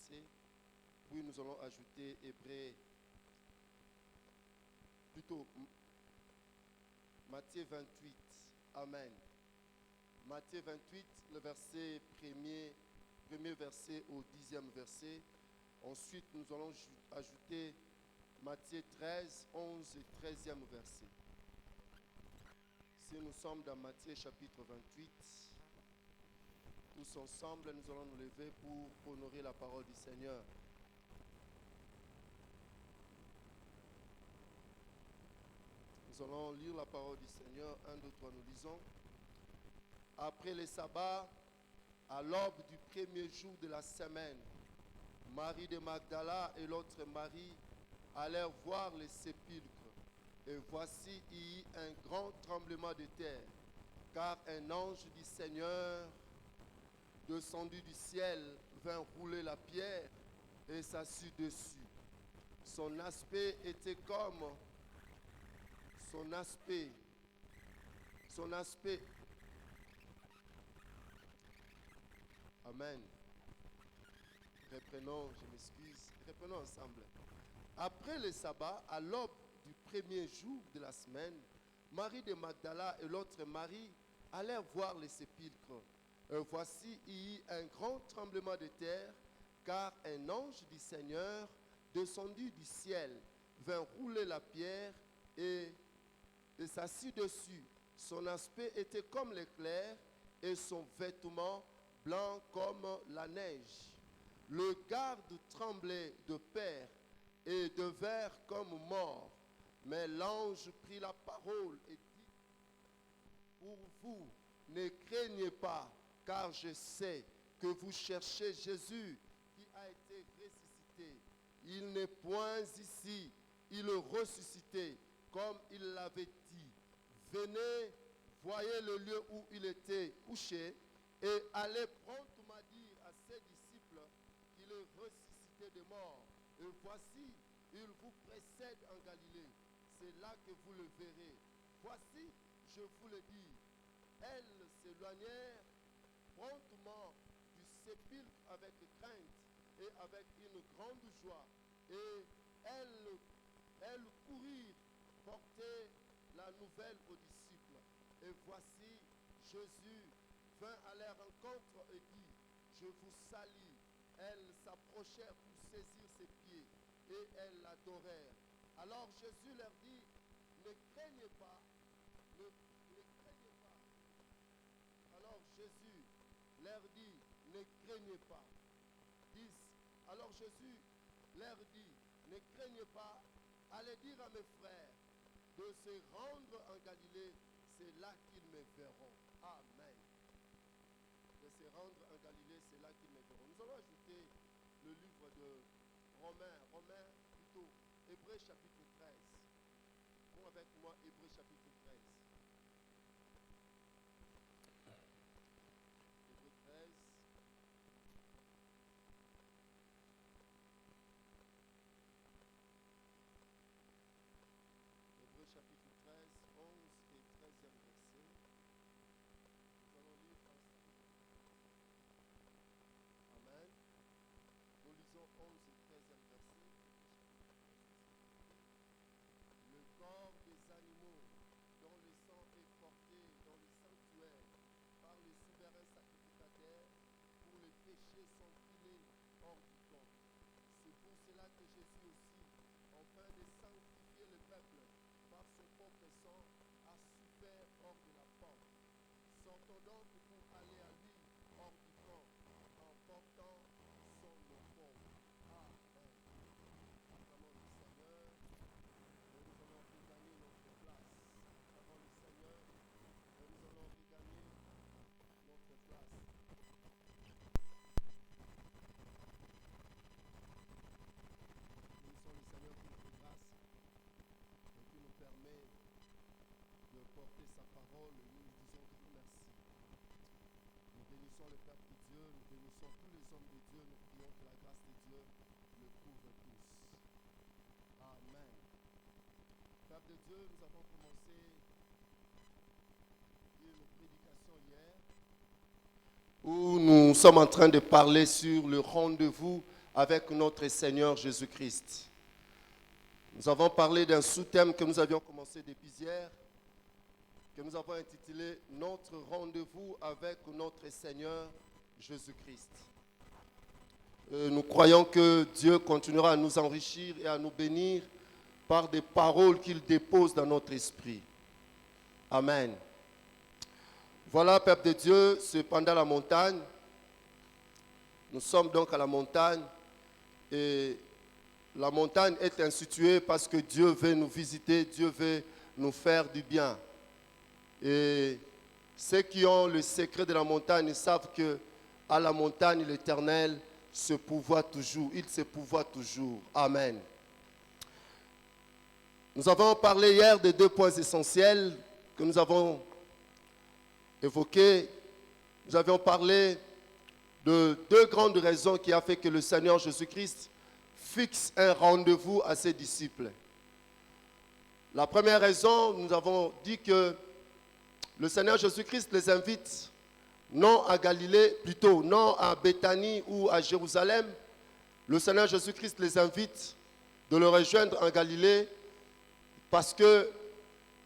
versets. Puis nous allons ajouter Matthieu 28. Amen. Matthieu 28, le verset premier verset au 10e verset. Ensuite, nous allons ajouter Matthieu 13, 11 et 13e verset. Si nous sommes dans Matthieu chapitre 28, tous ensemble, nous allons nous lever pour honorer la parole du Seigneur. Nous allons lire la parole du Seigneur. 1, 2, 3, nous lisons. Après le sabbat, à l'aube du premier jour de la semaine, Marie de Magdala et l'autre Marie allèrent voir les sépulcres. Et voici, il y eut un grand tremblement de terre, car un ange du Seigneur, descendu du ciel, vint rouler la pierre et s'assit dessus. Son aspect était comme son aspect. Amen. Reprenons ensemble. Après le sabbat, à l'aube du premier jour de la semaine, Marie de Magdala et l'autre Marie allèrent voir les sépulcres. Voici, il y eut un grand tremblement de terre, car un ange du Seigneur, descendu du ciel, vint rouler la pierre et s'assit dessus. Son aspect était comme l'éclair et son vêtement blanc comme la neige. Le garde tremblait de peur et devint comme mort. Mais l'ange prit la parole et dit: pour vous, ne craignez pas, car je sais que vous cherchez Jésus qui a été ressuscité. Il n'est point ici, il est ressuscité, comme il l'avait dit. Venez, voyez le lieu où il était couché, et allez promptement dire à ses disciples qu'il est ressuscité des morts. Et voici, il vous précède en Galilée. C'est là que vous le verrez. Voici, je vous le dis. Elles s'éloignèrent promptement du sépulcre avec crainte et avec une grande joie. Et elles courirent porter la nouvelle aux disciples. Et voici, Jésus vint à leur rencontre et dit: je vous salue. Elles s'approchèrent pour saisir ses pieds et elles l'adorèrent. Alors Jésus leur dit: ne craignez pas, ne craignez pas. Alors Jésus leur dit: ne craignez pas. 10. Alors Jésus leur dit: ne craignez pas, allez dire à mes frères de se rendre en Galilée, c'est là qu'ils me verront. Amen. De se rendre en Galilée, c'est là qu'ils me verront. Nous allons ajouter le livre de Hébreux chapitre 13. Prends avec moi Hébreux chapitre 13. Hébreux 13. Hébreux chapitre 13, 11 et 13e verset. Nous allons lire ensemble. Amen. Nous lisons 11 et 13e verset. Le corps des animaux dont le sang est porté dans le sanctuaire par le souverain sacrificateur pour les péchés sont filés hors du camp. C'est pour cela que Jésus aussi, afin de sanctifier le peuple par son propre sang, a souffert hors de la porte. Sortons donc pour aller à lui hors du camp, en portant son offrande. Amen. Acclamons le Seigneur. Et nous allons regagner notre place. Acclamons le Seigneur. Et nous allons regagner notre place. Bénissons le Seigneur pour notre grâce et qui nous permet de porter sa parole. Et nous lui disons grand merci. Nous bénissons le Père de Dieu, nous bénissons tous les hommes de Dieu, nous prions que la grâce de Dieu le couvre tous. Amen. Père de Dieu, nous avons commencé une prédication hier où nous sommes en train de parler sur le rendez-vous avec notre Seigneur Jésus-Christ. Nous avons parlé d'un sous-thème que nous avions commencé depuis hier, que nous avons intitulé « Notre rendez-vous avec notre Seigneur Jésus-Christ ». Nous croyons que Dieu continuera à nous enrichir et à nous bénir par des paroles qu'il dépose dans notre esprit. Amen. Voilà, peuple de Dieu, c'est pendant la montagne. Nous sommes donc à la montagne et la montagne est instituée parce que Dieu veut nous visiter, Dieu veut nous faire du bien. Et ceux qui ont le secret de la montagne savent que à la montagne, l'Éternel se pourvoit toujours, il se pourvoit toujours. Amen. Nous avons parlé hier de 2 points essentiels que nous avons évoqués. Nous avions parlé de 2 grandes raisons qui ont fait que le Seigneur Jésus-Christ fixe un rendez-vous à ses disciples. La première raison, nous avons dit que le Seigneur Jésus-Christ les invite non à Galilée, plutôt non à Béthanie ou à Jérusalem. Le Seigneur Jésus-Christ les invite de le rejoindre en Galilée parce que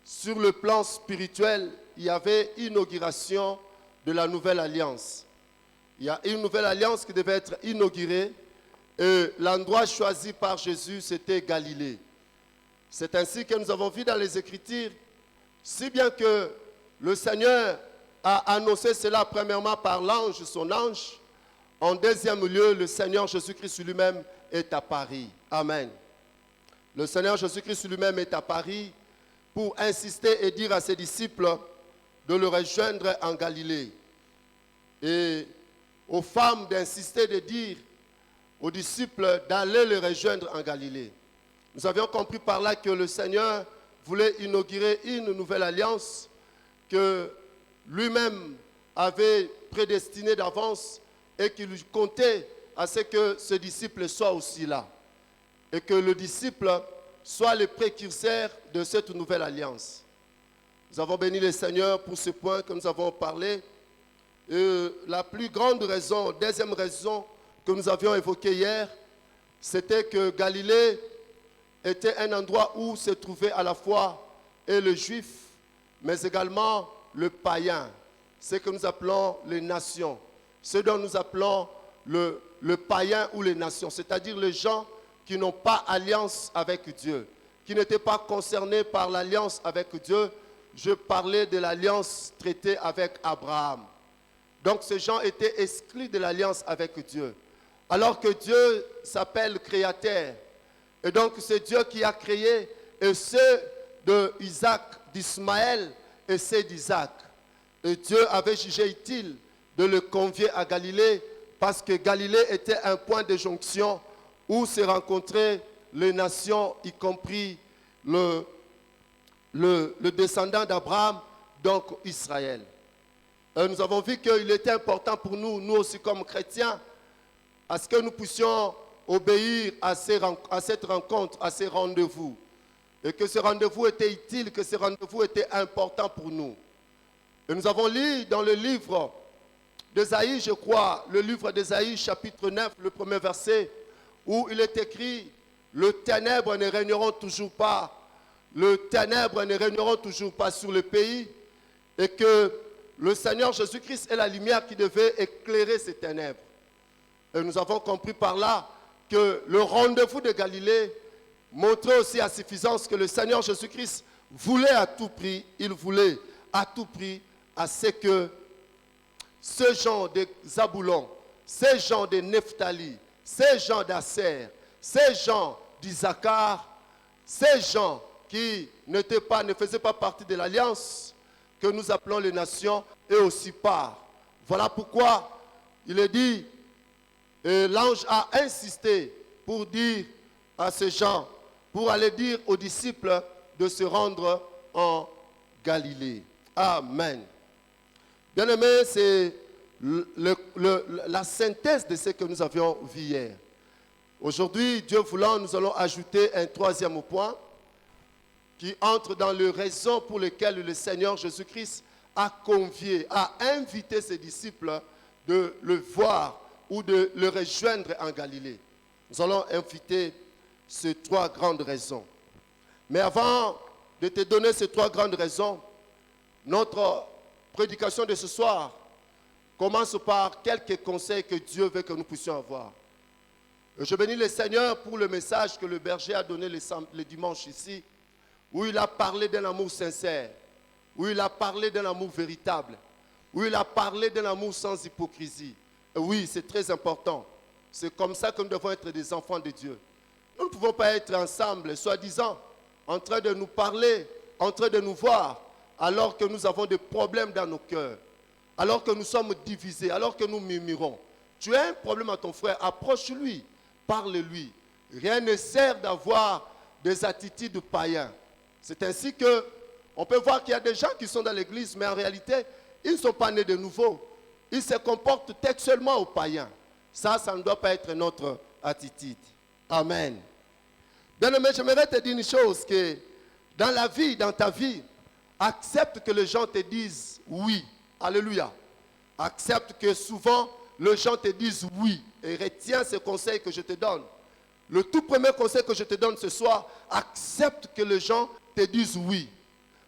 sur le plan spirituel, il y avait inauguration de la nouvelle alliance. Il y a une nouvelle alliance qui devait être inaugurée et l'endroit choisi par Jésus, c'était Galilée. C'est ainsi que nous avons vu dans les Écritures, si bien que le Seigneur a annoncé cela premièrement par l'ange, son ange. En deuxième lieu, le Seigneur Jésus-Christ lui-même est à Paris. Amen. Le Seigneur Jésus-Christ lui-même est à Paris pour insister et dire à ses disciples de le rejoindre en Galilée. Et aux femmes d'insister, de dire aux disciples d'aller le rejoindre en Galilée. Nous avions compris par là que le Seigneur voulait inaugurer une nouvelle alliance que lui-même avait prédestiné d'avance et qu'il lui comptait à ce que ce disciple soit aussi là. Et que le disciple soit le précurseur de cette nouvelle alliance. Nous avons béni le Seigneur pour ce point que nous avons parlé. Et la plus grande raison, deuxième raison que nous avions évoquée hier, c'était que Galilée était un endroit où se trouvait à la fois et le juif, mais également le païen, ce que nous appelons les nations, ce dont nous appelons le païen ou les nations, c'est-à-dire les gens qui n'ont pas alliance avec Dieu, qui n'étaient pas concernés par l'alliance avec Dieu. Je parlais de l'alliance traitée avec Abraham. Donc ces gens étaient exclus de l'alliance avec Dieu, alors que Dieu s'appelle créateur. Et donc c'est Dieu qui a créé, et ceux de Isaac, d'Ismaël et ceux d'Isaac. Et Dieu avait jugé utile de le convier à Galilée, parce que Galilée était un point de jonction où se rencontraient les nations, y compris le descendant d'Abraham, donc Israël. Et nous avons vu qu'il était important pour nous, nous aussi comme chrétiens, à ce que nous puissions obéir à cette rencontre, à ces rendez-vous. Et que ce rendez-vous était utile, que ce rendez-vous était important pour nous. Et nous avons lu dans le livre d'Ésaïe, je crois, le livre d'Ésaïe, chapitre 9, le premier verset, où il est écrit « Le ténèbre ne régneront toujours pas, le ténèbre ne régneront toujours pas sur le pays, et que le Seigneur Jésus-Christ est la lumière qui devait éclairer ces ténèbres. » Et nous avons compris par là que le rendez-vous de Galilée montrait aussi à suffisance que le Seigneur Jésus-Christ voulait à tout prix, il voulait à tout prix à ce que ces gens de Zaboulon, ces gens de Nephtali, ces gens d'Asser, ces gens d'Isaacar, ces gens qui ne faisaient pas partie de l'alliance que nous appelons les nations, et aussi part. Voilà pourquoi il est dit, et l'ange a insisté pour dire à ces gens, pour aller dire aux disciples de se rendre en Galilée. Amen. Bien-aimés, c'est la synthèse de ce que nous avions vu hier. Aujourd'hui, Dieu voulant, nous allons ajouter un troisième point qui entre dans les raisons pour lesquelles le Seigneur Jésus-Christ a convié, a invité ses disciples de le voir ou de le rejoindre en Galilée. Nous allons inviter ces 3 grandes raisons. Mais avant de te donner ces 3 grandes raisons, notre prédication de ce soir commence par quelques conseils que Dieu veut que nous puissions avoir. Et je bénis le Seigneur pour le message que le berger a donné le dimanche ici, où il a parlé d'un amour sincère, où il a parlé d'un amour véritable, où il a parlé d'un amour sans hypocrisie. Et oui, c'est très important. C'est comme ça que nous devons être des enfants de Dieu. Nous ne pouvons pas être ensemble, soi-disant, en train de nous parler, en train de nous voir, alors que nous avons des problèmes dans nos cœurs, alors que nous sommes divisés, alors que nous murmurons. Tu as un problème à ton frère, approche-lui, parle-lui. Rien ne sert d'avoir des attitudes païennes. C'est ainsi que on peut voir qu'il y a des gens qui sont dans l'église, mais en réalité, ils ne sont pas nés de nouveau. Ils se comportent textuellement aux païens. Ça ne doit pas être notre attitude. Amen. Bien-aimé, j'aimerais te dire une chose, que dans la vie, dans ta vie, accepte que les gens te disent oui. Alléluia. Accepte que souvent, les gens te disent oui. Et retiens ce conseil que je te donne. Le tout premier conseil que je te donne ce soir, accepte que les gens te disent oui.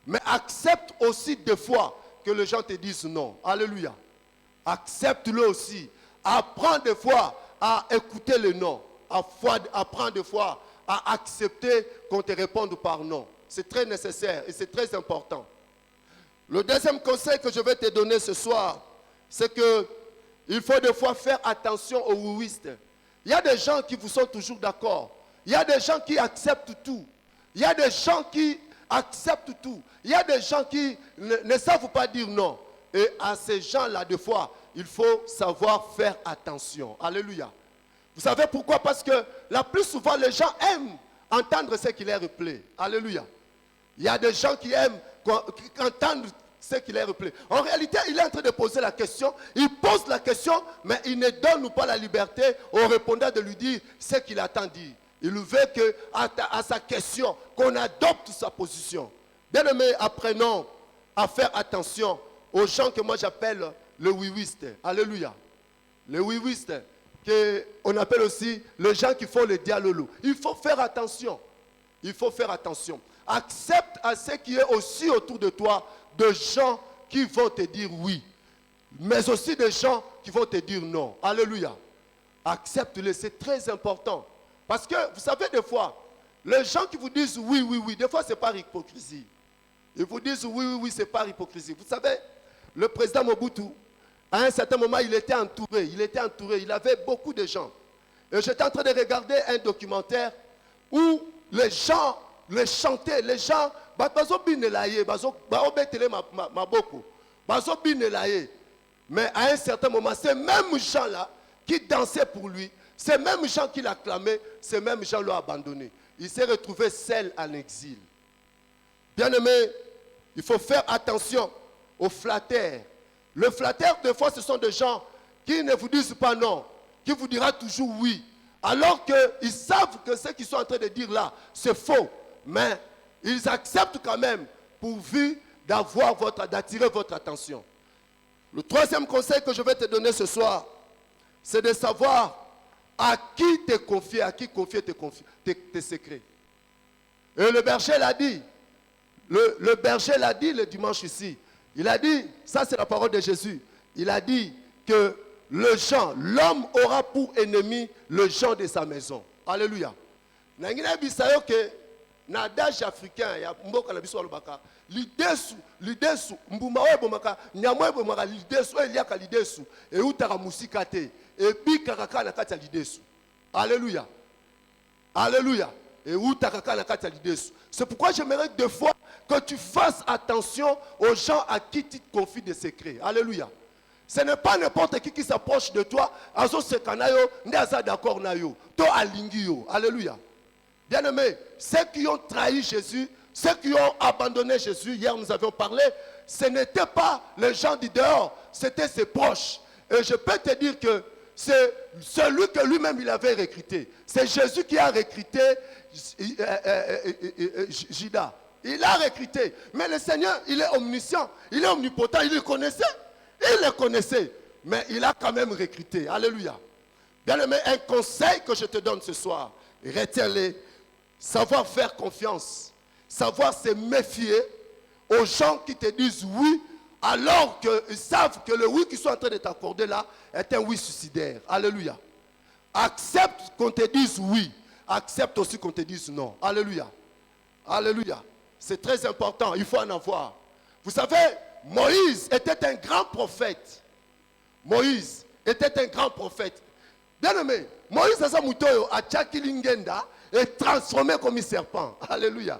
Mais accepte aussi des fois que les gens te disent non. Alléluia. Accepte-le aussi. Apprends des fois à écouter le non. Apprends des fois à accepter qu'on te réponde par non. C'est très nécessaire et c'est très important. Le deuxième conseil que je vais te donner ce soir, c'est que il faut des fois faire attention aux oui-wistes. Il y a des gens qui vous sont toujours d'accord. Il y a des gens qui acceptent tout. Il y a des gens qui acceptent tout. Il y a des gens qui ne savent pas dire non. Et à ces gens-là, des fois, il faut savoir faire attention. Alléluia. Vous savez pourquoi? Parce que la plus souvent, les gens aiment entendre ce qui leur plaît. Alléluia. Il y a des gens qui aiment entendre ce qui leur plaît. En réalité, il est en train de poser la question. Il pose la question, mais il ne donne pas la liberté au répondant de lui dire ce qu'il attend dire. Il veut qu'à sa question, qu'on adopte sa position. Bien-aimés, apprenons à faire attention aux gens que moi j'appelle les oui-wistes. Alléluia. Les oui-wistes, qu'on appelle aussi les gens qui font le dialolo. Il faut faire attention. Il faut faire attention. Accepte à ce qui est aussi autour de toi de gens qui vont te dire oui, mais aussi des gens qui vont te dire non. Alléluia. Accepte-les, c'est très important. Parce que, vous savez, des fois, les gens qui vous disent oui, oui, oui, des fois, c'est par hypocrisie. Ils vous disent oui, oui, oui, c'est par hypocrisie. Vous savez, le président Mobutu, à un certain moment, il était entouré, il avait beaucoup de gens. Et j'étais en train de regarder un documentaire où les gens les chantaient, les gens, mais à un certain moment, ces mêmes gens-là qui dansaient pour lui, ces mêmes gens qui l'acclamaient, ces mêmes gens l'ont abandonné. Il s'est retrouvé seul en exil. Bien-aimé, il faut faire attention aux flatteurs. Les flatteurs, des fois, ce sont des gens qui ne vous disent pas non, qui vous dira toujours oui, alors qu'ils savent que ce qu'ils sont en train de dire là, c'est faux. Mais ils acceptent quand même pourvu d'attirer votre attention. Le troisième conseil que je vais te donner ce soir, c'est de savoir à qui te confier, à qui confier tes secrets. Et le berger l'a dit. Le berger l'a dit le dimanche ici. Il a dit, ça c'est la parole de Jésus, il a dit que l'homme aura pour ennemi le gens de sa maison. Alléluia. N'adage africain, ya mboka na biso alobaka, lidesu, mbuma oyo bomaka, nyamo oyo bomaka lidesu, oyo eliaka lidesu, et utaka musika te, et bikaka kaka na kati ya lidesu. Alléluia. Alléluia. Et utaka kaka na kati ya lidesu. C'est pourquoi j'aimerais deux fois que tu fasses attention aux gens à qui tu te confies des secrets. Alléluia. Ce n'est pas n'importe qui s'approche de toi, azo sekanayo, ndaza d'accord nayo, to alingiyo. Alléluia. Bien-aimés, ceux qui ont trahi Jésus, ceux qui ont abandonné Jésus, hier nous avions parlé, ce n'étaient pas les gens du dehors, c'était ses proches. Et je peux te dire que c'est celui que lui-même il avait recruté. C'est Jésus qui a recruté Judas. Il a recruté. Mais le Seigneur, il est omniscient, il est omnipotent, il le connaissait. Il le connaissait. Mais il a quand même recruté. Alléluia. Bien-aimé, un conseil que je te donne ce soir, retiens-le, savoir faire confiance, savoir se méfier aux gens qui te disent oui, alors qu'ils savent que le oui qu'ils sont en train de t'accorder là est un oui suicidaire. Alléluia. Accepte qu'on te dise oui, accepte aussi qu'on te dise non. Alléluia. Alléluia. C'est très important, il faut en avoir. Vous savez, Moïse était un grand prophète. Moïse était un grand prophète. Bien aimé, Moïse a Lingenda est transformé comme un serpent. Alléluia.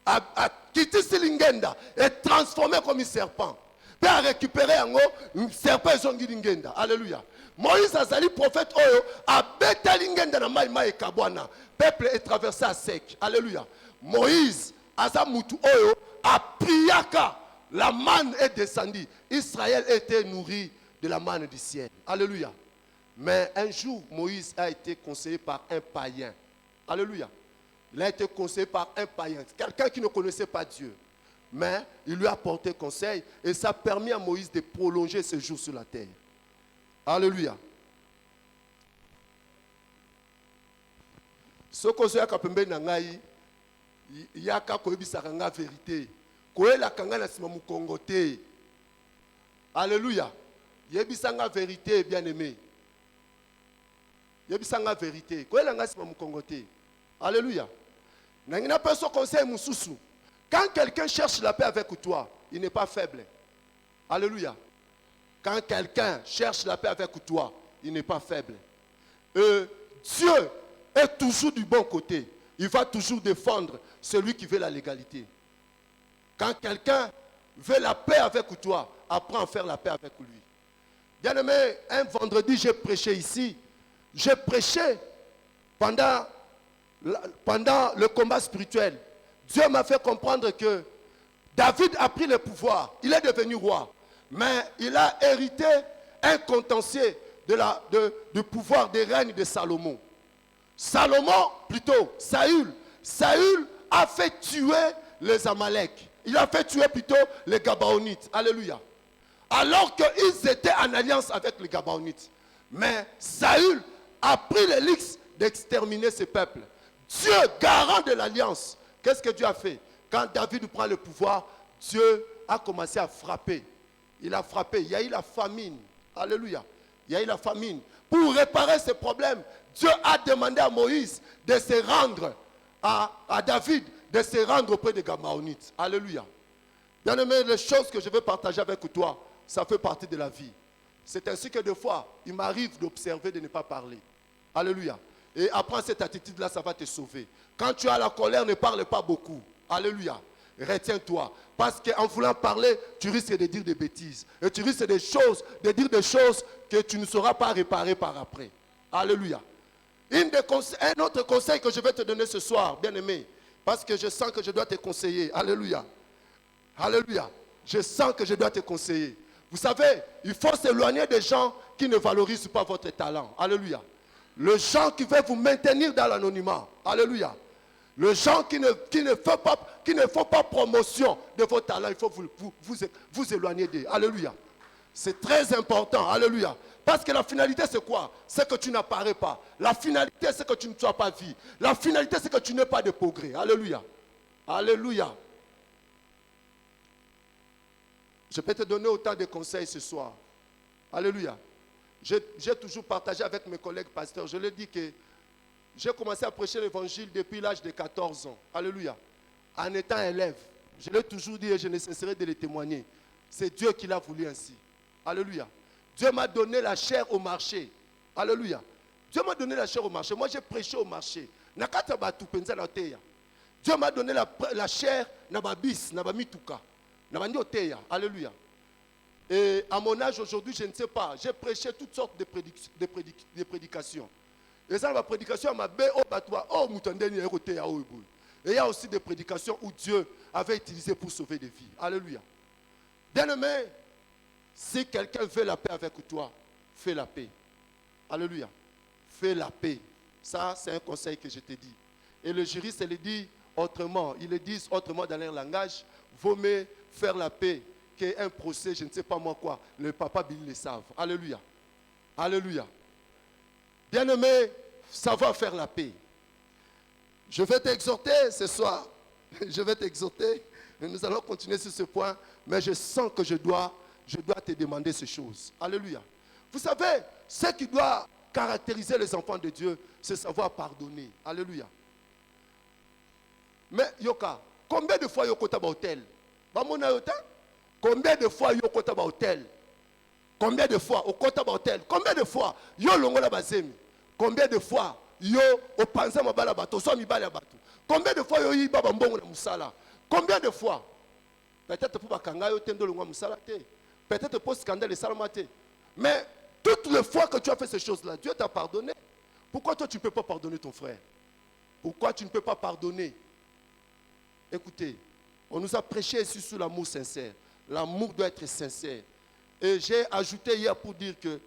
A quitté Lingenda est transformé comme un serpent. Puis a récupéré un serpent et Lingenda. Alléluia. Moïse a sali prophète oyo a beta Lingenda na maïma et kabwana. Peuple est traversé à sec. Alléluia. Moïse a mutu oyo a priaka. La manne est descendue. Israël était nourri de la manne du ciel. Alléluia. Mais un jour, Moïse a été conseillé par un païen. Alléluia. Il a été conseillé par un païen. Quelqu'un qui ne connaissait pas Dieu. Mais il lui a porté conseil et ça a permis à Moïse de prolonger ses jours sur la terre. Alléluia. Ce que je veux il y a une vérité. Alléluia. Yebisanga vérité, bien-aimé. Yebisanga vérité. Alléluia. Nangina personne conseil mususu. Quand quelqu'un cherche la paix avec toi, il n'est pas faible. Alléluia. Quand quelqu'un cherche la paix avec toi, il n'est pas faible. Dieu est toujours du bon côté. Il va toujours défendre celui qui veut la légalité. Quand quelqu'un veut la paix avec toi, apprends à faire la paix avec lui. Bien-aimé, un vendredi, j'ai prêché ici. J'ai prêché pendant le combat spirituel. Dieu m'a fait comprendre que David a pris le pouvoir. Il est devenu roi. Mais il a hérité un contentieux du pouvoir des règnes de Salomon. Saül a fait tuer les Amaleks. Il a fait tuer plutôt les Gabaonites. Alléluia. Alors qu'ils étaient en alliance avec les Gabaonites. Mais Saül a pris le luxe d'exterminer ce peuple. Dieu, garant de l'alliance, qu'est-ce que Dieu a fait? Quand David prend le pouvoir, Dieu a commencé à frapper. Il a frappé. Il y a eu la famine. Alléluia. Il y a eu la famine. Pour réparer ce problème, Dieu a demandé à Moïse de se rendre à David, de se rendre auprès des Gabaonites. Alléluia. Bien-aimé, les choses que je veux partager avec toi, ça fait partie de la vie. C'est ainsi que des fois, il m'arrive d'observer, de ne pas parler. Alléluia. Et apprends cette attitude-là, ça va te sauver. Quand tu as la colère, ne parle pas beaucoup. Alléluia. Retiens-toi. Parce qu'en voulant parler, tu risques de dire des bêtises. Et tu risques de dire des choses que tu ne sauras pas réparer par après. Alléluia. Un autre conseil que je vais te donner ce soir, bien-aimé, parce que je sens que je dois te conseiller. Alléluia. Alléluia. Je sens que je dois te conseiller. Vous savez, il faut s'éloigner des gens qui ne valorisent pas votre talent. Alléluia. Les gens qui veulent vous maintenir dans l'anonymat. Alléluia. Les gens qui ne font pas promotion de vos talents, il faut vous éloigner d'eux. Alléluia. C'est très important. Alléluia. Parce que la finalité, c'est quoi? C'est que tu n'apparais pas. La finalité, c'est que tu ne sois pas vu. La finalité, c'est que tu n'aies pas de progrès. Alléluia. Alléluia. Je peux te donner autant de conseils ce soir. Alléluia. J'ai toujours partagé avec mes collègues pasteurs. Je leur dis que j'ai commencé à prêcher l'évangile depuis l'âge de 14 ans. Alléluia. En étant élève. Je l'ai toujours dit et je ne cesserai de le témoigner. C'est Dieu qui l'a voulu ainsi. Alléluia. Dieu m'a donné la chair au marché. Alléluia. Dieu m'a donné la chair au marché. Moi, j'ai prêché au marché. Dieu m'a donné la chair na babis, na bamituka. Na bandi oteya. Alléluia. Et à mon âge aujourd'hui, je ne sais pas. J'ai prêché toutes sortes de prédications. Et ça, ma prédication m'a dit, et il y a aussi des prédications où Dieu avait utilisé pour sauver des vies. Alléluia. Bien-aimé, si quelqu'un veut la paix avec toi, fais la paix. Alléluia. Fais la paix. Ça, c'est un conseil que je te dis. Et le juriste, il le dit autrement. Ils le disent autrement dans leur langage. Vaut mieux faire la paix qu'un procès, je ne sais pas moi quoi. Le papa Billy le savent. Alléluia. Alléluia. Bien-aimé, savoir faire la paix. Je vais t'exhorter ce soir. Je vais t'exhorter. Nous allons continuer sur ce point. Mais je sens que je dois te demander ces choses. Alléluia. Vous savez, ce qui doit caractériser les enfants de Dieu, c'est savoir pardonner. Alléluia. Mais Yoka, combien de fois Yoko taba hôtel? Combien de fois Yoko taba hôtel? Combien de fois au kota hôtel? Combien de fois yo longola bazemi? Combien de fois yo au panza mabala bato so mibala bato? Combien de fois yo yi baba mbongo na musala? Combien de fois? Peut-être pour bakanga yo tendo longola musala te. Peut-être pour scandale salamate. Mais toutes les fois que tu as fait ces choses-là, Dieu t'a pardonné. Pourquoi toi tu ne peux pas pardonner ton frère? Pourquoi tu ne peux pas pardonner? Écoutez, on nous a prêché ici sur l'amour sincère. L'amour doit être sincère. Et j'ai ajouté hier pour dire que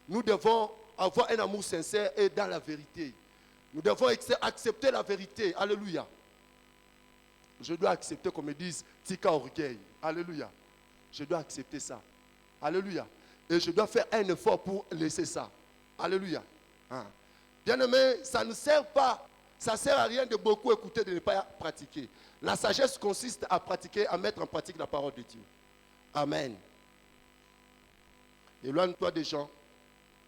nous devons avoir un amour sincère et dans la vérité. Nous devons accepter la vérité. Alléluia. Je dois accepter qu'on me dise Tika orgueil. Alléluia. Je dois accepter ça. Alléluia. Et je dois faire un effort pour laisser ça. Alléluia. Hein. Bien-aimé, ça ne sert pas, ça ne sert à rien de beaucoup écouter, de ne pas pratiquer. La sagesse consiste à pratiquer, à mettre en pratique la parole de Dieu. Amen. Éloigne-toi des gens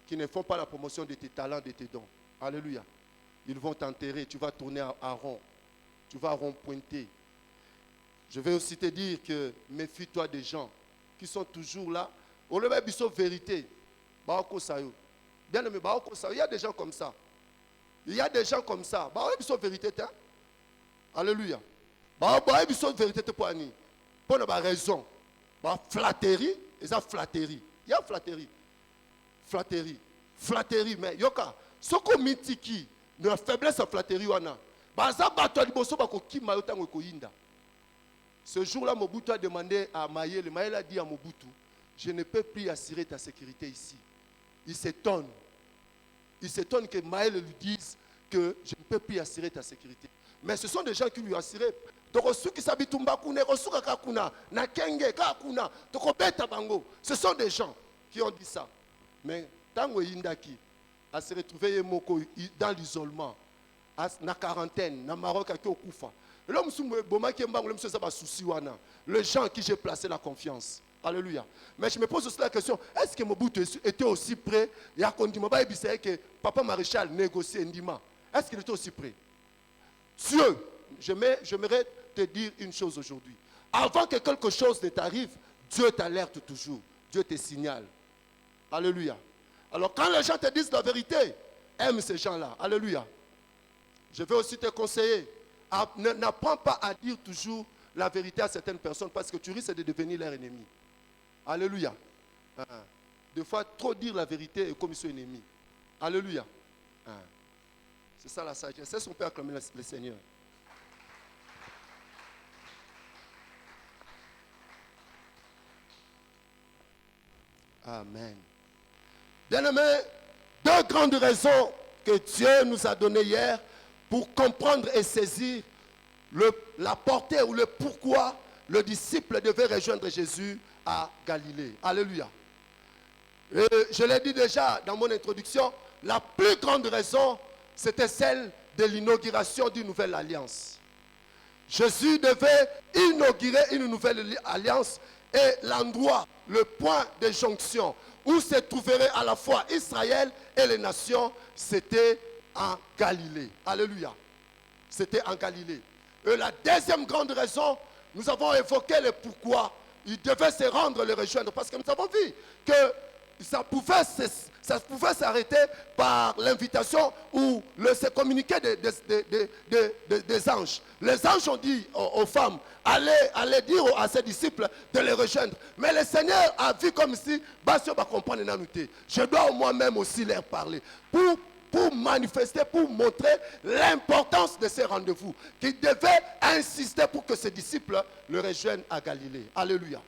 qui ne font pas la promotion de tes talents, de tes dons. Alléluia. Ils vont t'enterrer, tu vas tourner à rond. Tu vas rond pointer. Je vais aussi te dire que méfie-toi des gens qui sont toujours là. On le met biso vérité. Bien aimé, il y a des gens comme ça. Il y a des gens comme ça. Biso vérité. Alléluia. Biso vérité pour ani. Pour la raison. Flatterie, et ça flatterie. Il y a flatterie. Flatterie. Flatterie, mais yoka. Ce qu'on mitiki, de la faiblesse à flatterie, wana. Ce jour-là, Mobutu a demandé à Mayele. Mayele a dit à Mobutu, je ne peux plus assurer ta sécurité ici. Il s'étonne. Il s'étonne que Mayele lui dise que je ne peux plus assurer ta sécurité. Mais ce sont des gens qui lui assurent. Ce sont des gens qui ont dit ça. Mais Tango Indaki a se retrouvé dans l'isolement, dans la quarantaine, dans le Maroc, à Koufa. Les gens qui j'ai placé la confiance. Alléluia. Mais je me pose aussi la question, est-ce que Mobutu était aussi prêt? Il y a que Papa Maréchal négociait Ndima. Est-ce qu'il était aussi prêt? Dieu, j'aimerais te dire une chose aujourd'hui. Avant que quelque chose ne t'arrive, Dieu t'alerte toujours. Dieu te signale. Alléluia. Alors quand les gens te disent la vérité, aime ces gens-là. Alléluia. Je vais aussi te conseiller, n'apprends pas à dire toujours la vérité à certaines personnes parce que tu risques de devenir leur ennemi. Alléluia. Des fois, trop dire la vérité est comme son ennemi. Alléluia. C'est ça la sagesse. Est-ce qu'on peut acclamer le Seigneur? Amen. Bien-aimés, deux grandes raisons que Dieu nous a données hier pour comprendre et saisir la portée ou le pourquoi le disciple devait rejoindre Jésus à Galilée. Alléluia. Et je l'ai dit déjà dans mon introduction, la plus grande raison, c'était celle de l'inauguration d'une nouvelle alliance. Jésus devait inaugurer une nouvelle alliance et l'endroit, le point de jonction où se trouverait à la fois Israël et les nations, c'était en Galilée. Alléluia. C'était en Galilée. Et la deuxième grande raison, nous avons évoqué le pourquoi il devait se rendre le rejoindre. Parce que nous avons vu que ça pouvait s'arrêter par l'invitation ou se communiquer des anges. Les anges ont dit aux femmes, allez dire à ses disciples de les rejoindre. Mais le Seigneur a vu comme si, je dois moi-même aussi leur parler. Pour manifester, pour montrer l'importance de ces rendez-vous. Qu'il devait insister pour que ses disciples le rejoignent à Galilée. Alléluia.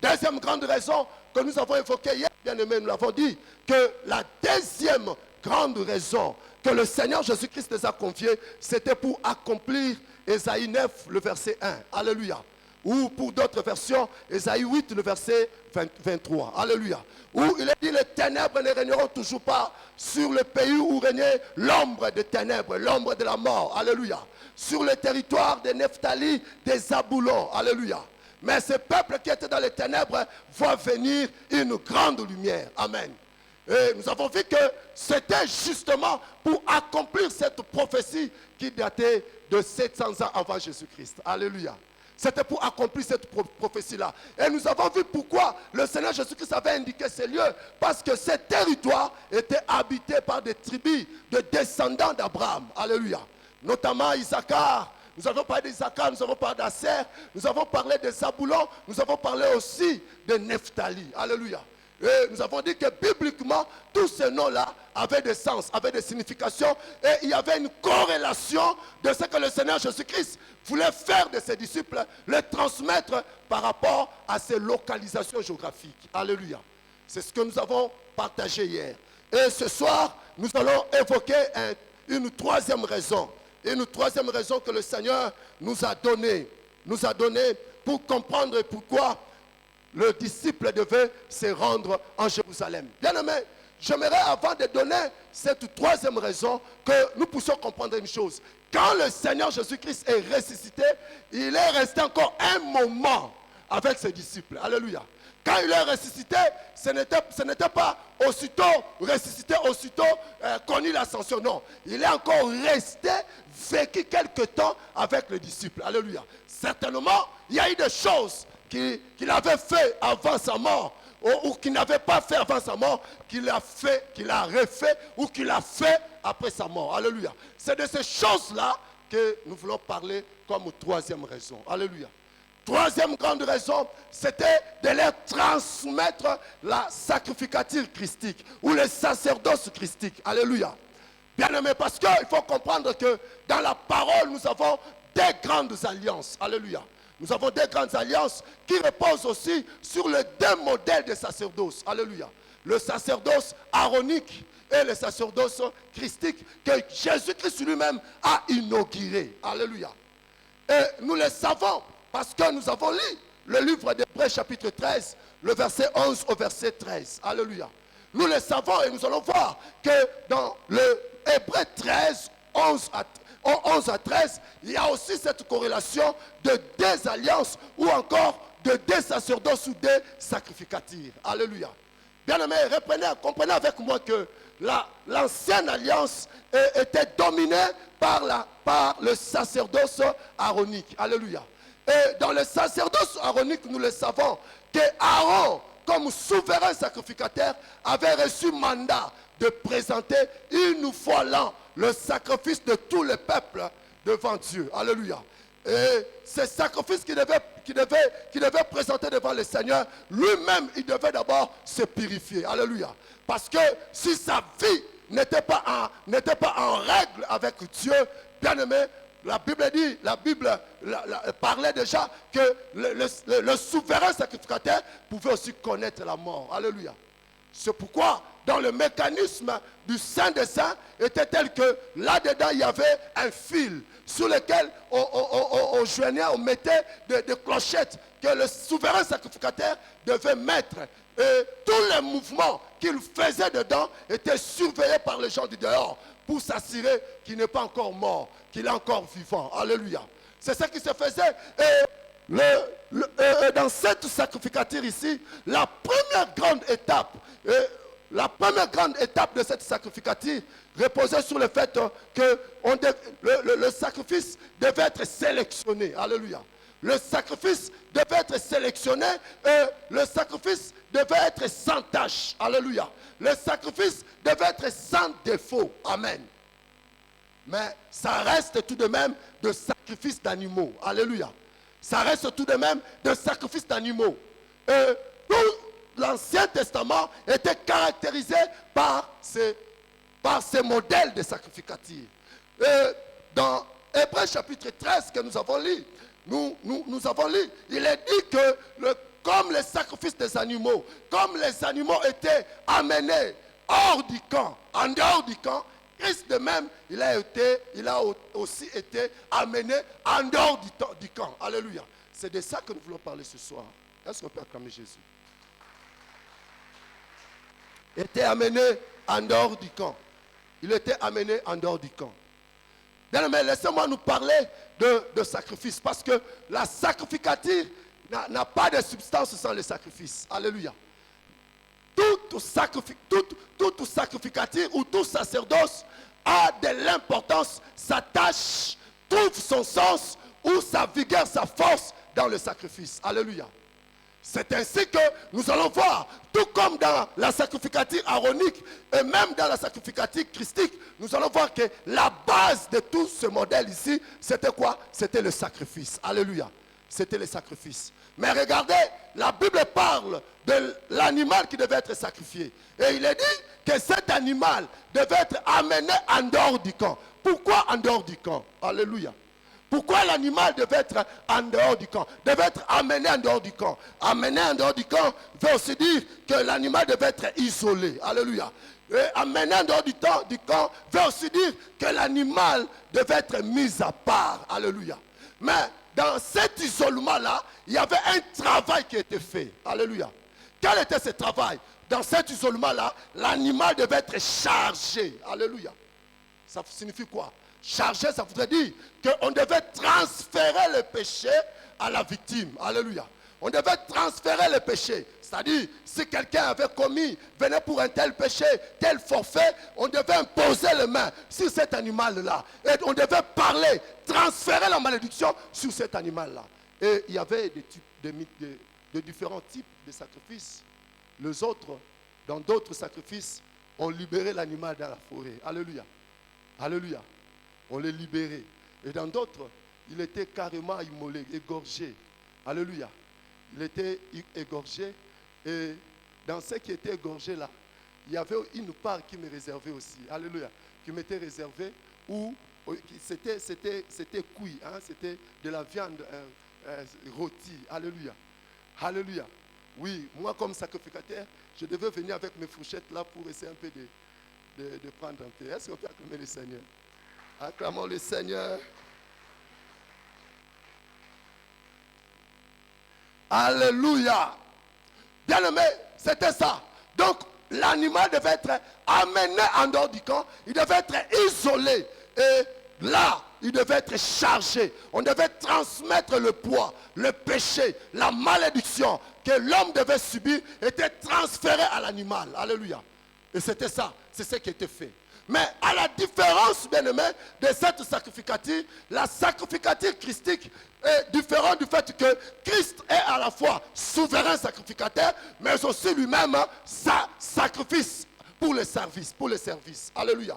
Deuxième grande raison que nous avons évoquée hier, bien aimé, nous l'avons dit, que la deuxième grande raison que le Seigneur Jésus-Christ les a confiés, c'était pour accomplir Ésaïe 9, le verset 1. Alléluia. Ou pour d'autres versions, Ésaïe 8, le verset 23. Alléluia. Où il est dit, les ténèbres ne régneront toujours pas sur le pays où régnait l'ombre des ténèbres, l'ombre de la mort. Alléluia. Sur le territoire des Nephtali, des Zaboulons. Alléluia. Mais ce peuple qui était dans les ténèbres voit venir une grande lumière. Amen. Et nous avons vu que c'était justement pour accomplir cette prophétie qui datait de 700 ans avant Jésus-Christ. Alléluia. C'était pour accomplir cette prophétie-là. Et nous avons vu pourquoi le Seigneur Jésus-Christ avait indiqué ces lieux. Parce que ces territoires étaient habités par des tribus de descendants d'Abraham. Alléluia. Notamment Issachar. Nous avons parlé d'Issachar, nous avons parlé d'Aser, nous avons parlé de Zabulon, nous avons parlé aussi de Nephtali. Alléluia. Et nous avons dit que bibliquement, tous ces noms-là avaient des sens, avaient des significations. Et il y avait une corrélation de ce que le Seigneur Jésus-Christ voulait faire de ses disciples, les transmettre par rapport à ces localisations géographiques. Alléluia. C'est ce que nous avons partagé hier. Et ce soir, nous allons évoquer une troisième raison. Une troisième raison que le Seigneur nous a donnée pour comprendre pourquoi le disciple devait se rendre en Jérusalem. Bien aimé, j'aimerais avant de donner cette troisième raison que nous puissions comprendre une chose. Quand le Seigneur Jésus-Christ est ressuscité, il est resté encore un moment avec ses disciples. Alléluia. Quand il est ressuscité, ce n'était pas aussitôt ressuscité, aussitôt connu l'ascension. Non, il est encore resté, vécu quelque temps avec les disciples. Alléluia. Certainement, il y a eu des choses qu'il avait fait avant sa mort, ou qu'il n'avait pas fait avant sa mort, qu'il a refait, ou qu'il a fait après sa mort. Alléluia. C'est de ces choses-là que nous voulons parler comme troisième raison. Alléluia. Troisième grande raison, c'était de leur transmettre la sacrificature christique, ou le sacerdoce christique. Alléluia. Bien aimé, parce qu'il faut comprendre que dans la parole, nous avons des grandes alliances. Alléluia. Nous avons des grandes alliances qui reposent aussi sur les deux modèles de sacerdoce. Alléluia. Le sacerdoce aaronique et le sacerdoce christique que Jésus-Christ lui-même a inauguré. Alléluia. Et nous le savons parce que nous avons lu le livre d'Hébreux chapitre 13, le verset 11 au verset 13. Alléluia. Nous le savons et nous allons voir que dans le Hébreux 13, 11 à 13, il y a aussi cette corrélation de deux alliances ou encore de deux sacerdoces ou deux sacrificatures. Alléluia. Bien aimé, comprenez avec moi que l'ancienne alliance était dominée par le sacerdoce aaronique. Alléluia. Et dans le sacerdoce aaronique, nous le savons, que Aaron, comme souverain sacrificateur, avait reçu mandat de présenter une fois l'an le sacrifice de tout le peuple devant Dieu. Alléluia. Et ce sacrifice qu'il devait présenter devant le Seigneur, lui-même, il devait d'abord se purifier. Alléluia. Parce que si sa vie n'était pas en règle avec Dieu, bien aimé, la Bible parlait déjà que le souverain sacrificateur pouvait aussi connaître la mort. Alléluia. C'est pourquoi, dans le mécanisme du Saint des Saints, était tel que là-dedans, il y avait un fil sur lequel on joignait, on mettait des clochettes que le souverain sacrificateur devait mettre. Et tous les mouvements qu'il faisait dedans étaient surveillés par les gens du dehors pour s'assurer qu'il n'est pas encore mort, qu'il est encore vivant. Alléluia. C'est ce qui se faisait. Et dans cette sacrificature ici, la première grande étape de cette sacrificature reposait sur le fait que le sacrifice devait être sélectionné. Alléluia. Le sacrifice devait être sélectionné et le sacrifice devait être sans tache. Alléluia. Le sacrifice devait être sans défaut. Amen. Mais ça reste tout de même de sacrifice d'animaux. Alléluia. Ça reste tout de même de sacrifice d'animaux. Et tout l'Ancien Testament était caractérisé par ces modèles de sacrificature. Et dans Hébreux chapitre 13 que nous avons lu, nous avons lu, il est dit que comme les sacrifices des animaux, comme les animaux étaient amenés hors du camp, en dehors du camp, Christ de même, il a aussi été amené en dehors du camp. Alléluia. C'est de ça que nous voulons parler ce soir. Est-ce qu'on peut acclamer Jésus? Il était amené en dehors du camp. Il était amené en dehors du camp. Bien, mais laissez-moi nous parler de sacrifice. Parce que la sacrificature n'a pas de substance sans le sacrifice. Alléluia. Tout sacrificature ou tout sacerdoce a de l'importance, sa tâche trouve son sens ou sa vigueur, sa force dans le sacrifice. Alléluia. C'est ainsi que nous allons voir, tout comme dans la sacrificature aronique et même dans la sacrificature christique, nous allons voir que la base de tout ce modèle ici, c'était quoi? C'était le sacrifice. Alléluia. C'était le sacrifice. Mais regardez, la Bible parle de l'animal qui devait être sacrifié. Et il est dit que cet animal devait être amené en dehors du camp. Pourquoi en dehors du camp? Alléluia. Pourquoi l'animal devait être en dehors du camp? Devait être amené en dehors du camp. Amené en dehors du camp veut aussi dire que l'animal devait être isolé. Alléluia. Et amené en dehors du camp veut aussi dire que l'animal devait être mis à part. Alléluia. Mais dans cet isolement-là, il y avait un travail qui était fait. Alléluia. Quel était ce travail? Dans cet isolement-là, l'animal devait être chargé. Alléluia. Ça signifie quoi? Chargé, ça voudrait dire qu'on devait transférer le péché à la victime. Alléluia. On devait transférer le péché. C'est-à-dire, si quelqu'un avait venait pour un tel péché, tel forfait, on devait imposer les mains sur cet animal-là. Et on devait parler, transférer la malédiction sur cet animal-là. Et il y avait de différents types de sacrifices. Les autres, dans d'autres sacrifices, ont libéré l'animal dans la forêt. Alléluia. Alléluia. On les libérait. Et dans d'autres, il était carrément immolé, égorgé. Alléluia. Il était égorgé. Et dans ce qui était égorgé là, il y avait une part qui me réservait aussi. Alléluia. Qui m'était réservée où c'était cuit. Hein, c'était de la viande rôtie. Alléluia. Alléluia. Oui, moi comme sacrificateur, je devais venir avec mes fourchettes là pour essayer un peu de prendre un peu. Est-ce qu'on peut acclamer le Seigneur? Acclamons le Seigneur. Alléluia. Bien-aimé, c'était ça. Donc, l'animal devait être amené en dehors du camp. Il devait être isolé. Et là, il devait être chargé. On devait transmettre le poids, le péché, la malédiction que l'homme devait subir était transféré à l'animal. Alléluia. Et c'était ça. C'est ce qui était fait. Mais à la différence, bien-aimé, de cette sacrificature, la sacrificature christique est différente du fait que Christ est à la fois souverain sacrificateur, mais aussi lui-même sacrifice pour le service. Alléluia.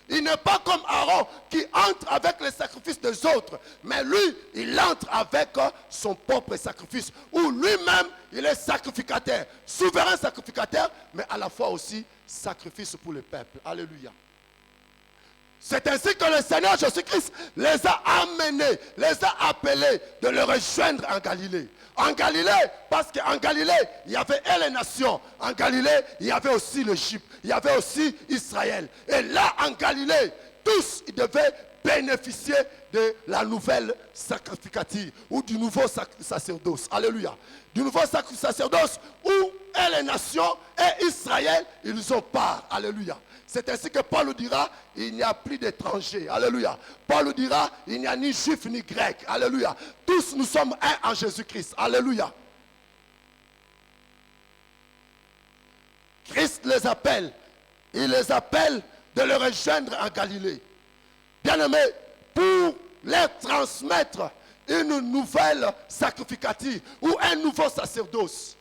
Il n'est pas comme Aaron qui entre avec les sacrifices des autres, mais lui, il entre avec son propre sacrifice, où lui-même, il est sacrificateur, souverain sacrificateur, mais à la fois aussi sacrifice pour le peuple. Alléluia. C'est ainsi que le Seigneur Jésus-Christ les a amenés, les a appelés de le rejoindre en Galilée. En Galilée, parce qu'en Galilée, il y avait les nations. En Galilée, il y avait aussi l'Égypte. Il y avait aussi Israël. Et là, en Galilée, tous ils devaient bénéficier de la nouvelle sacrificature ou du nouveau sacerdoce. Alléluia. Du nouveau sacerdoce où les nations et Israël, ils ont part. Alléluia. C'est ainsi que Paul dira, il n'y a plus d'étrangers. Alléluia. Paul dira, il n'y a ni juif ni grec. Alléluia. Tous nous sommes un en Jésus-Christ. Alléluia. Christ les appelle. Il les appelle de le rejoindre en Galilée. Bien-aimés, pour leur transmettre une nouvelle sacrificature ou un nouveau sacerdoce.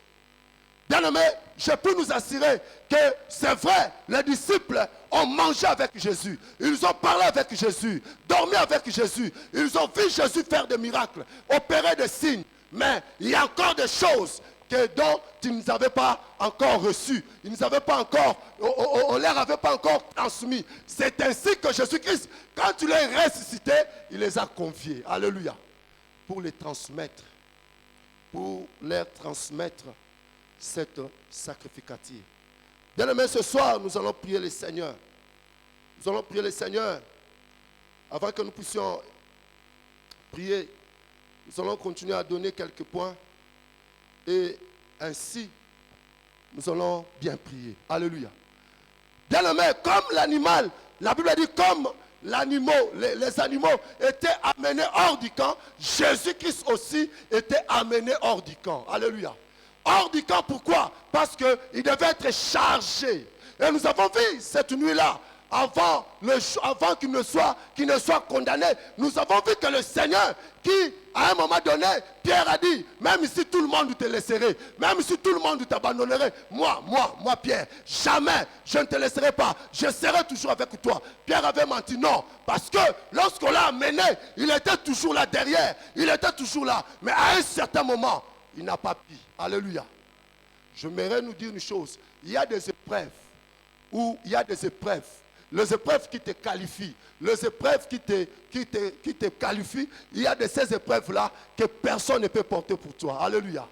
Bien-aimés, je peux nous assurer que c'est vrai, les disciples ont mangé avec Jésus, ils ont parlé avec Jésus, dormi avec Jésus, ils ont vu Jésus faire des miracles, opérer des signes, mais il y a encore des choses dont ils ne avaient pas encore reçues, ils ne avaient pas encore, on ne leur avait pas encore transmis. C'est ainsi que Jésus-Christ, quand il est ressuscité, il les a conviés, alléluia, pour les transmettre, pour leur transmettre cette sacrificature. Bien-aimés, ce soir, nous allons prier le Seigneur. Nous allons prier le Seigneur. Avant que nous puissions prier, Nous allons continuer à donner quelques points. Et ainsi, nous allons bien prier. Alléluia. Bien-aimé, comme l'animal, la Bible dit comme les animaux étaient amenés hors du camp, Jésus-Christ aussi était amené hors du camp. Alléluia. Hors du camp, pourquoi? Parce qu'il devait être chargé. Et nous avons vu cette nuit-là, avant qu'il ne soit condamné, nous avons vu que le Seigneur, qui à un moment donné, Pierre a dit, même si tout le monde te laisserait, même si tout le monde t'abandonnerait, moi Pierre, jamais je ne te laisserai pas, je serai toujours avec toi. Pierre avait menti, non, parce que lorsqu'on l'a amené, il était toujours là derrière, il était toujours là, mais à un certain moment, il n'a pas pu. Alléluia. J'aimerais nous dire une chose, il y a des épreuves, les épreuves qui te qualifient, les épreuves qui te qualifient, il y a de ces épreuves-là que personne ne peut porter pour toi. Alléluia.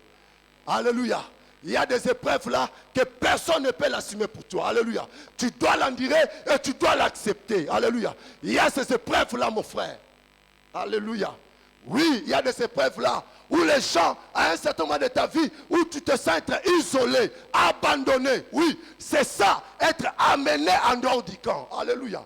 Alléluia. Il y a des épreuves-là que personne ne peut l'assumer pour toi. Alléluia. Tu dois l'endurer et tu dois l'accepter. Alléluia. Il y a ces épreuves-là, mon frère. Alléluia. Oui, il y a des épreuves-là où les gens, à un certain moment de ta vie, où tu te sens être isolé, abandonné. Oui, c'est ça, être amené en dehors du camp. Alléluia.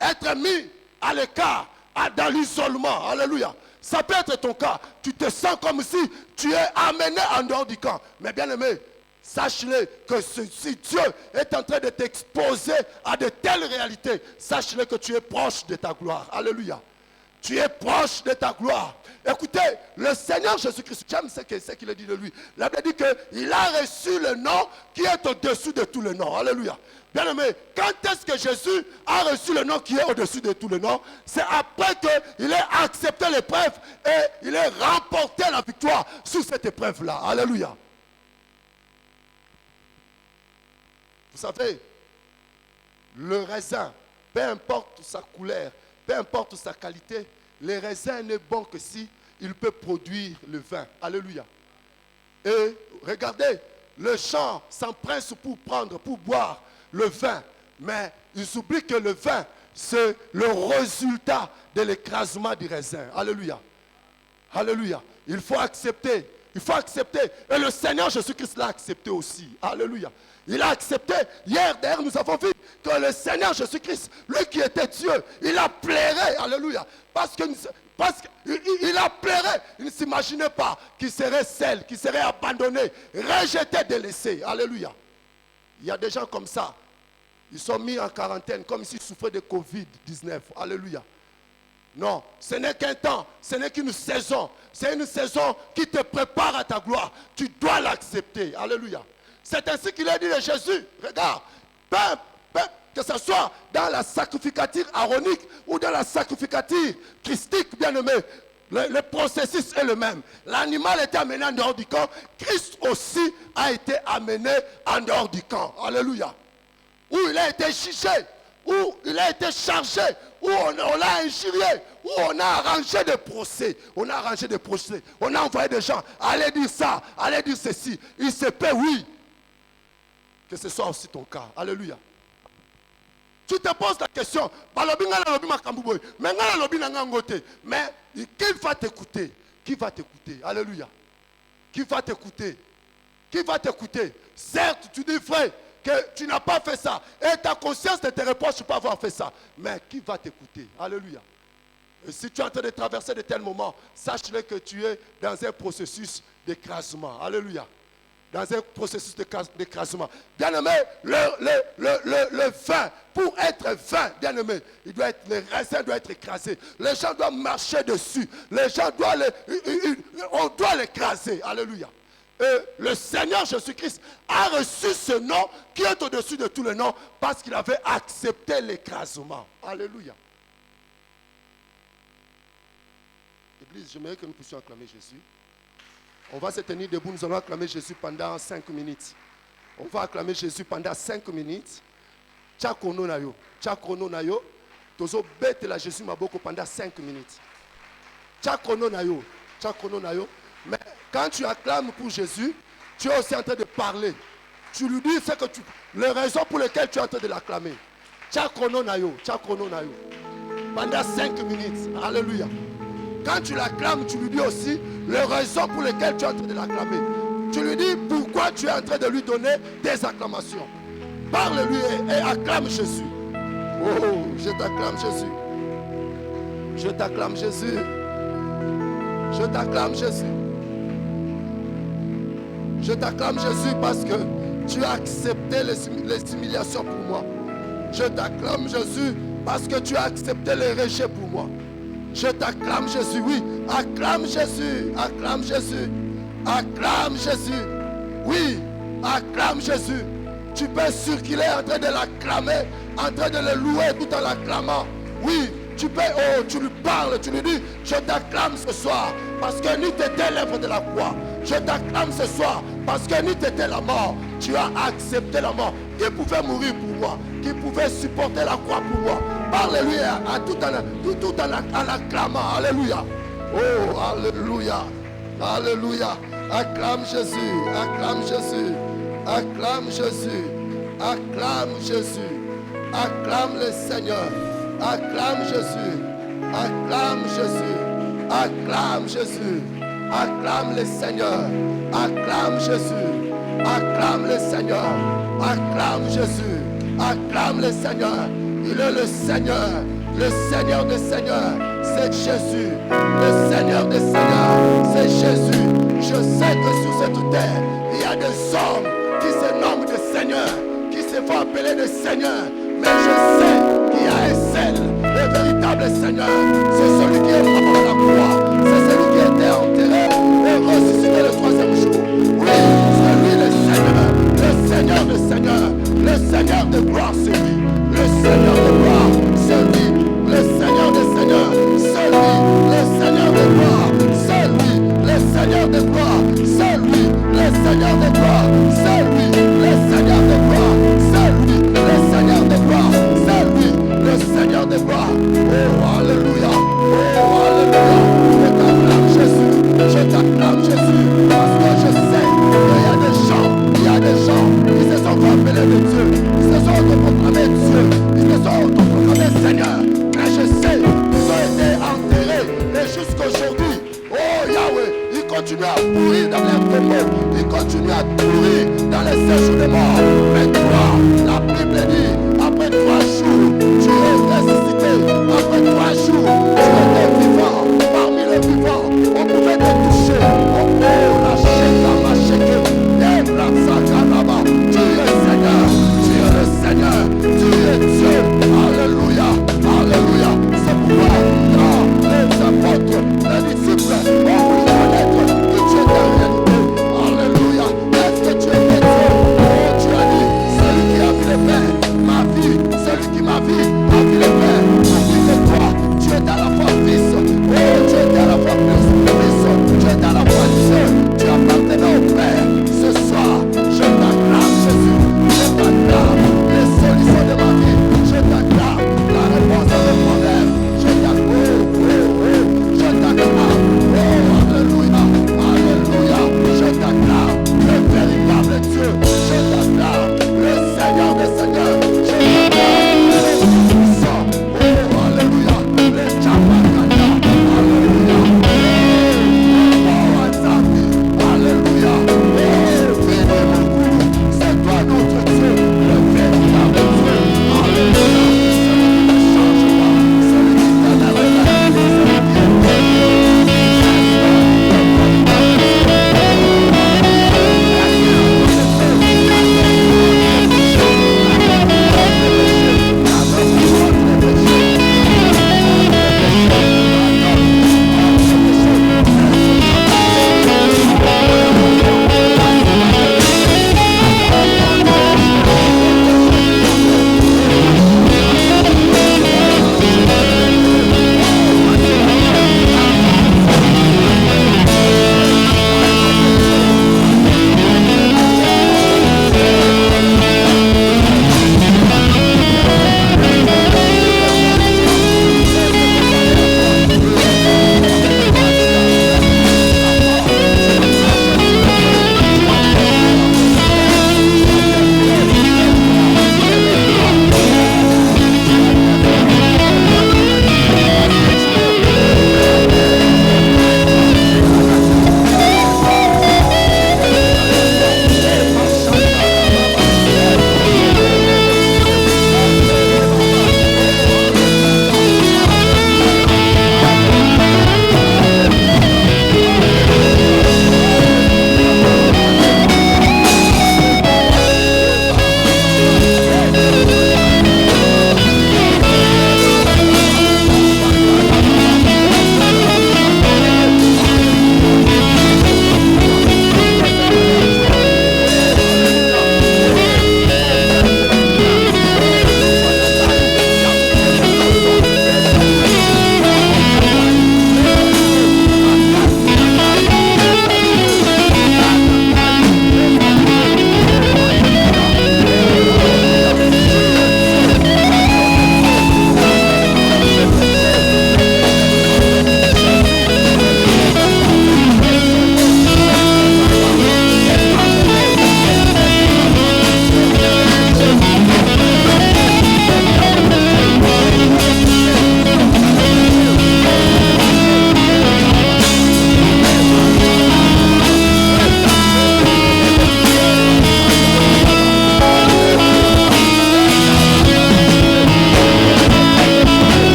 Être mis à l'écart, dans l'isolement. Alléluia. Ça peut être ton cas. Tu te sens comme si tu es amené en dehors du camp. Mais bien aimé, sache-le que si Dieu est en train de t'exposer à de telles réalités, sache-le que tu es proche de ta gloire. Alléluia. Tu es proche de ta gloire. Écoutez, le Seigneur Jésus-Christ, j'aime ce qu'il a dit de lui. La Bible dit qu'il a reçu le nom qui est au-dessus de tous les noms. Alléluia. Bien aimé, quand est-ce que Jésus a reçu le nom qui est au-dessus de tous les noms? C'est après qu'il ait accepté l'épreuve et il ait remporté la victoire sur cette épreuve-là. Alléluia. Vous savez, le raisin, peu importe sa couleur, peu importe sa qualité, le raisin n'est bon que si il peut produire le vin. Alléluia. Et regardez, le champ s'empresse pour boire le vin. Mais ils oublient que le vin, c'est le résultat de l'écrasement du raisin. Alléluia. Alléluia. Il faut accepter. Il faut accepter. Et le Seigneur Jésus-Christ l'a accepté aussi. Alléluia. Il a accepté. Hier, d'ailleurs, nous avons vu que le Seigneur Jésus-Christ, lui qui était Dieu, il a pleuré. Alléluia. Parce qu'il a pleuré. Il ne s'imaginait pas qu'il serait seul, qu'il serait abandonné, rejeté, délaissé. Alléluia. Il y a des gens comme ça. Ils sont mis en quarantaine comme s'ils souffraient de Covid-19. Alléluia. Non, ce n'est qu'un temps, ce n'est qu'une saison. C'est une saison qui te prépare à ta gloire. Tu dois l'accepter. Alléluia. C'est ainsi qu'il a dit de Jésus. Regarde, que ce soit dans la sacrificature aronique ou dans la sacrificature christique, bien aimé, le processus est le même. L'animal était amené en dehors du camp. Christ aussi a été amené en dehors du camp. Alléluia. Où il a été jugé, où il a été chargé, où on l'a injurié, où on a arrangé des procès. On a arrangé des procès. On a envoyé des gens. Allez dire ça, allez dire ceci. Il se peut, oui. Que ce soit aussi ton cas. Alléluia. Tu te poses la question, mais qui va t'écouter? Qui va t'écouter? Alléluia. Qui va t'écouter? Qui va t'écouter? Certes, tu dis, frère, que tu n'as pas fait ça. Et ta conscience ne te reproche pas avoir fait ça. Mais qui va t'écouter? Alléluia. Et si tu es en train de traverser de tels moments, sache-le que tu es dans un processus d'écrasement. Alléluia. Dans un processus d'écrasement. Bien aimé, le vin, pour être vin, bien aimé, le raisin doit être écrasé. Les gens doivent marcher dessus. Les gens doivent on doit l'écraser. Alléluia. Et le Seigneur Jésus-Christ a reçu ce nom qui est au-dessus de tous les noms parce qu'il avait accepté l'écrasement. Alléluia. Église, j'aimerais que nous puissions acclamer Jésus. On va se tenir debout, nous allons acclamer Jésus pendant 5 minutes. On va acclamer Jésus pendant 5 minutes. Tchakono nayo, tchakono nayo. Tozo bête la Jésus maboko pendant 5 minutes. Tchakono nayo, tchakono nayo. Mais quand tu acclames pour Jésus, tu es aussi en train de parler. Tu lui dis les raisons pour lesquelles tu es en train de l'acclamer. Tchakono nayo, tchakono nayo. Pendant 5 minutes. Alléluia. Quand tu l'acclames, tu lui dis aussi les raisons pour lesquelles tu es en train de l'acclamer. Tu lui dis pourquoi tu es en train de lui donner des acclamations. Parle-lui et acclame Jésus. Oh, je t'acclame Jésus. Je t'acclame Jésus. Je t'acclame Jésus. Je t'acclame Jésus parce que tu as accepté les humiliations pour moi. Je t'acclame Jésus parce que tu as accepté les rejets pour moi. Je t'acclame Jésus, oui. Acclame Jésus, acclame Jésus, acclame Jésus. Oui, acclame Jésus. Tu peux circuler en train de l'acclamer, en train de le louer tout en l'acclamant. Oui, tu peux, oh, tu lui parles, tu lui dis, je t'acclame ce soir parce que ni t'étais l'œuvre de la croix. Je t'acclame ce soir parce que ni t'étais la mort. Tu as accepté la mort. Qui pouvait mourir pour moi? Qui pouvait supporter la croix pour moi? Parle-lui tout en acclamant. Alléluia. Oh, alléluia. Alléluia. Acclame Jésus. Acclame Jésus. Acclame Jésus. Acclame Jésus. Acclame le Seigneur. Acclame Jésus. Acclame Jésus. Acclame Jésus. Acclame le Seigneur. Acclame Jésus. Acclame le Seigneur. Acclame Jésus. Acclame le Seigneur. Il est le Seigneur des Seigneurs. C'est Jésus. Le Seigneur des Seigneurs. C'est Jésus. Je sais que sur cette terre, il y a des hommes qui se nomment des Seigneurs, qui se font appeler des Seigneurs. Mais je sais qu'il y a un seul, le véritable Seigneur. C'est celui qui est mort à la croix. C'est celui qui était enterré et ressuscité le troisième jour. Oui, c'est lui le Seigneur des Seigneurs, le Seigneur de gloire, c'est lui. Le Seigneur de gloire, c'est lui. Le Seigneur des Seigneurs, c'est lui. Le Seigneur de gloire, c'est lui. Le Seigneur de gloire, c'est lui. Le Seigneur de gloire, c'est lui. Le Seigneur de gloire, c'est lui. Le Seigneur de gloire, c'est lui. Le Seigneur de gloire. Oh, alléluia. Oh, alléluia. Je t'acclame Jésus. Je t'acclame Jésus. Parce que je sais qu'il y a des gens qui se sont appelés de Dieu. Ils se sont autoproclamés Dieu. Ils se sont autoproclamés Seigneur. Mais je sais qu'ils ont été enterrés. Et jusqu'aujourd'hui, oh Yahweh, ils continuent à pourrir dans les tombeaux. Ils continuent à pourrir dans les séjours des morts. Mais toi, la Bible dit, après 3 jours, tu es ressuscité. Après 3 jours, tu étais vivant. Parmi les vivants, on pouvait te toucher. Oh, la chèque, ma chèque. Tu es Seigneur, tu es le Seigneur, tu es Dieu. Alléluia, alléluia. C'est pourquoi quand les apôtres, les disciples ont voulu connaître que tu es en réalité. Alléluia. Est-ce que tu es Dieu? Oh, tu as dit, celui qui a vu le Père m'a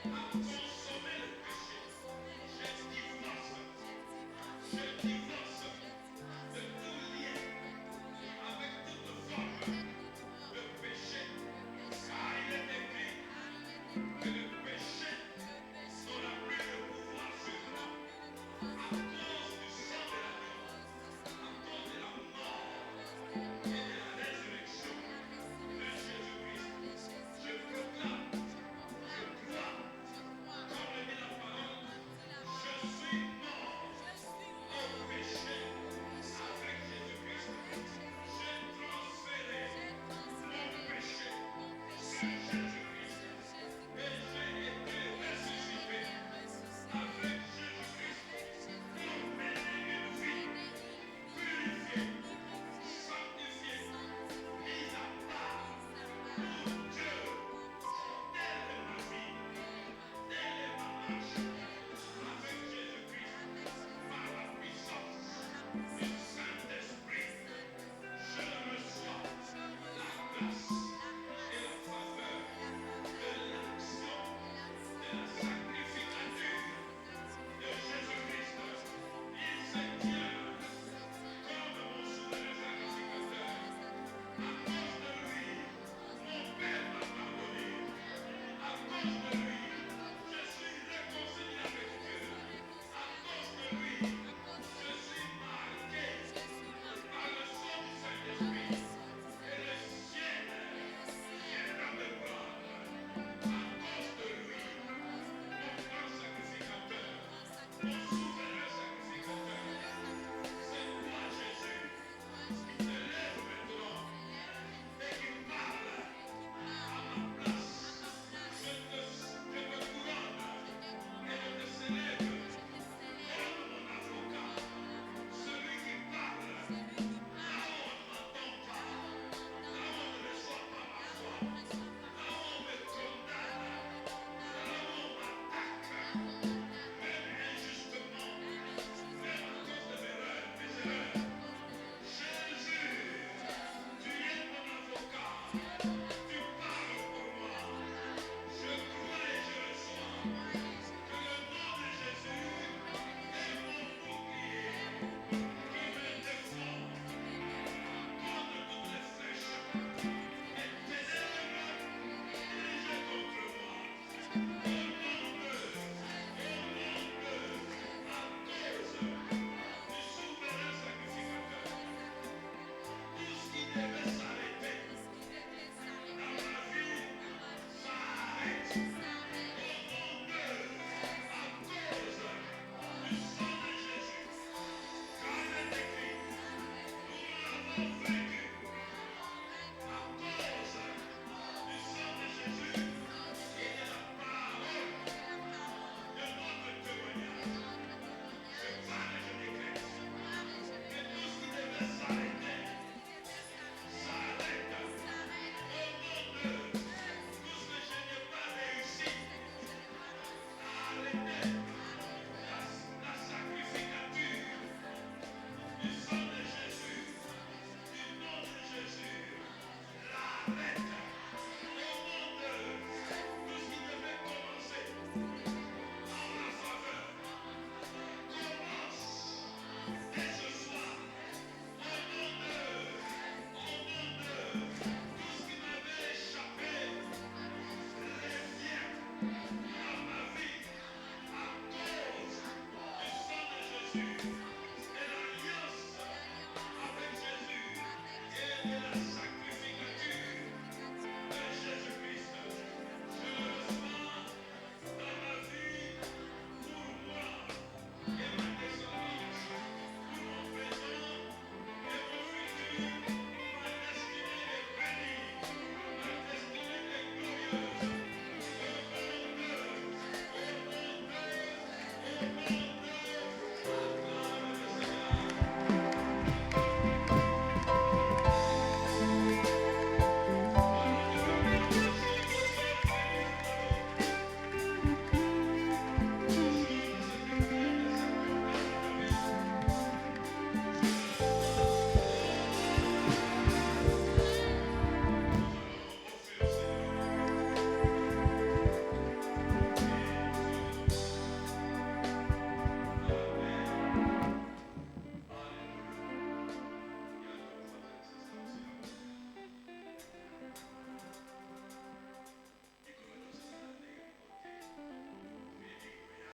Jésus.